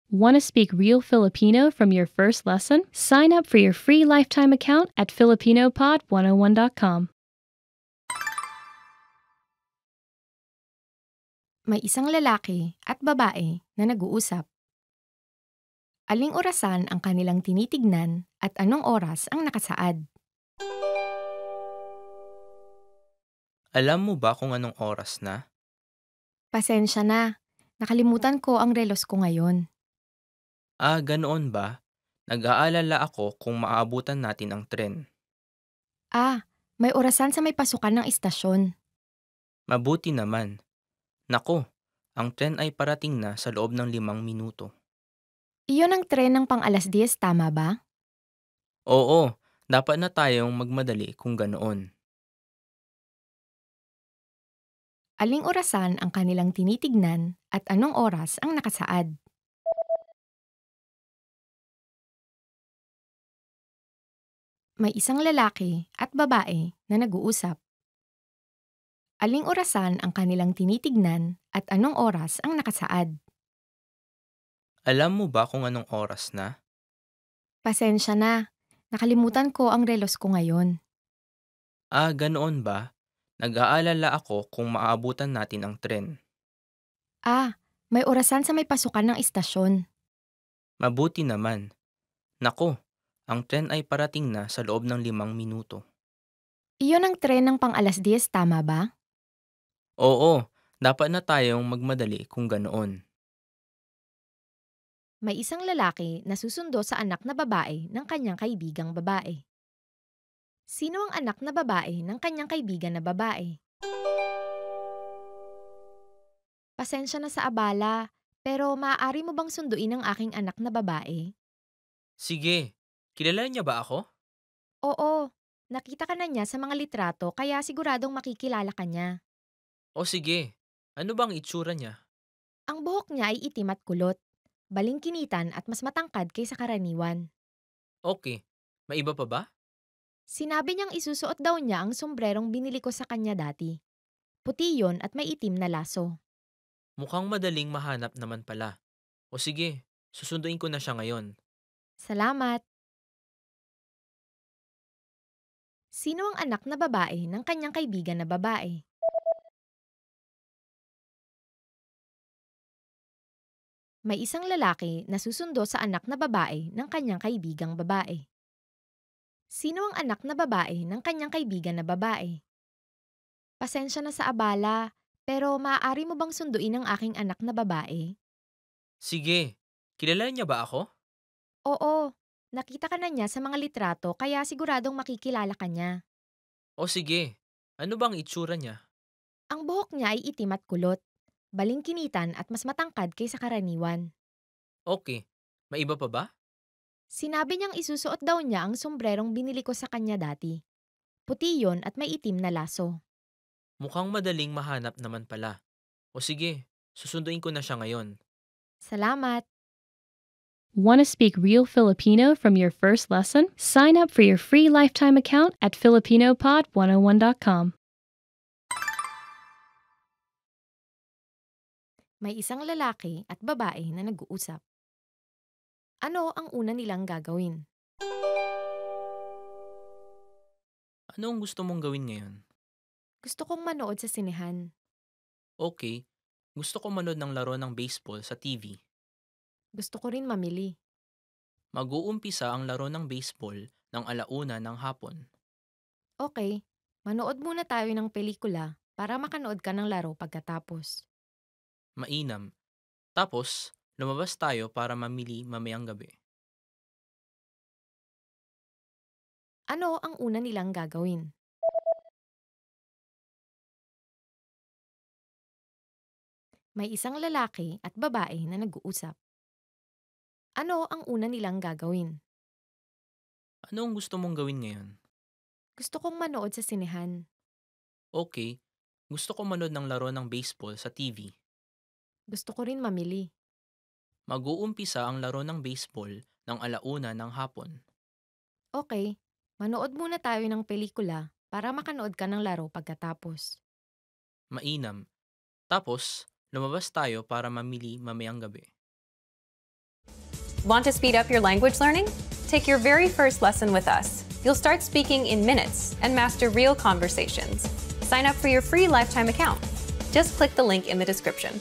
Want to speak real Filipino from your first lesson? Sign up for your free lifetime account at filipinopod101.com. May isang lalaki at babae na nag-uusap. Aling orasan ang kanilang tinitignan at anong oras ang nakasaad? Alam mo ba kung anong oras na? Pasensya na, nakalimutan ko ang relos ko ngayon. Ganoon ba? Nag-aalala ako kung maaabutan natin ang tren. May orasan sa may pasukan ng istasyon. Mabuti naman. Nako, ang tren ay parating na sa loob ng 5 minuto. Iyon ang tren ng pang alas 10, tama ba? Oo, dapat na tayong magmadali kung ganoon. Aling orasan ang kanilang tinitignan at anong oras ang nakasaad? May isang lalaki at babae na nag-uusap. Aling orasan ang kanilang tinitignan at anong oras ang nakasaad? Alam mo ba kung anong oras na? Pasensya na, nakalimutan ko ang relos ko ngayon. Ganoon ba? Nag-aalala ako kung maaabutan natin ang tren. May orasan sa may pasukan ng istasyon. Mabuti naman. Nako, ang tren ay parating na sa loob ng 5 minuto. Iyon ang tren ng pang alas 10, tama ba? Oo, dapat na tayong magmadali kung ganoon. May isang lalaki na susundo sa anak na babae ng kanyang kaibigang babae. Sino ang anak na babae ng kanyang kaibigan na babae? Pasensya na sa abala, pero maaari mo bang sunduin ang aking anak na babae? Sige, kilala niya ba ako? Oo, nakita ka na niya sa mga litrato kaya siguradong makikilala ka niya. O sige, ano bang itsura niya? Ang buhok niya ay itim at kulot, balingkinitan at mas matangkad kaysa karaniwan. Okay, may iba pa ba? Sinabi niyang isusuot daw niya ang sombrerong binili ko sa kanya dati. Puti yon at may itim na laso. Mukhang madaling mahanap naman pala. O sige, susunduin ko na siya ngayon. Salamat! Sino ang anak na babae ng kanyang kaibigan na babae? May isang lalaki na susundo sa anak na babae ng kanyang kaibigang babae. Sino ang anak na babae ng kanyang kaibigan na babae? Pasensya na sa abala, pero maaari mo bang sunduin ang aking anak na babae? Sige, kilala niya ba ako? Oo, nakita ka na niya sa mga litrato kaya siguradong makikilala ka niya. O sige, ano bang itsura niya? Ang buhok niya ay itim at kulot, balingkinitan at mas matangkad kaysa karaniwan. Okay, may iba pa ba? Sinabi niyang isusuot daw niya ang sombrerong binili ko sa kanya dati. Puti yon at may itim na laso. Mukhang madaling mahanap naman pala. O sige, susunduin ko na siya ngayon. Salamat! Want to speak real Filipino from your first lesson? Sign up for your free lifetime account at filipinopod101.com. May isang lalaki at babae na nag-uusap. Ano ang una nilang gagawin? Ano ang gusto mong gawin ngayon? Gusto kong manood sa sinehan. Okay, gusto ko manood ng laro ng baseball sa TV. Gusto ko rin mamili. Mag-uumpisa ang laro ng baseball ng 1:00 ng hapon. Okay, manood muna tayo ng pelikula para makanood ka ng laro pagkatapos. Mainam. Tapos, lumabas tayo para mamili mamayang gabi. Ano ang una nilang gagawin? May isang lalaki at babae na nag-uusap. Ano ang una nilang gagawin? Ano ang gusto mong gawin ngayon? Gusto kong manood sa sinehan. Okay, gusto ko manood ng laro ng baseball sa TV. Gusto ko rin mamili. Mag-uumpisa ang laro ng baseball ng 1:00 ng hapon. Okay, manood muna tayo ng pelikula para makanood ka ng laro pagkatapos. Mainam. Tapos, lumabas tayo para mamili mamayang gabi. Want to speed up your language learning? Take your very first lesson with us. You'll start speaking in minutes and master real conversations. Sign up for your free lifetime account. Just click the link in the description.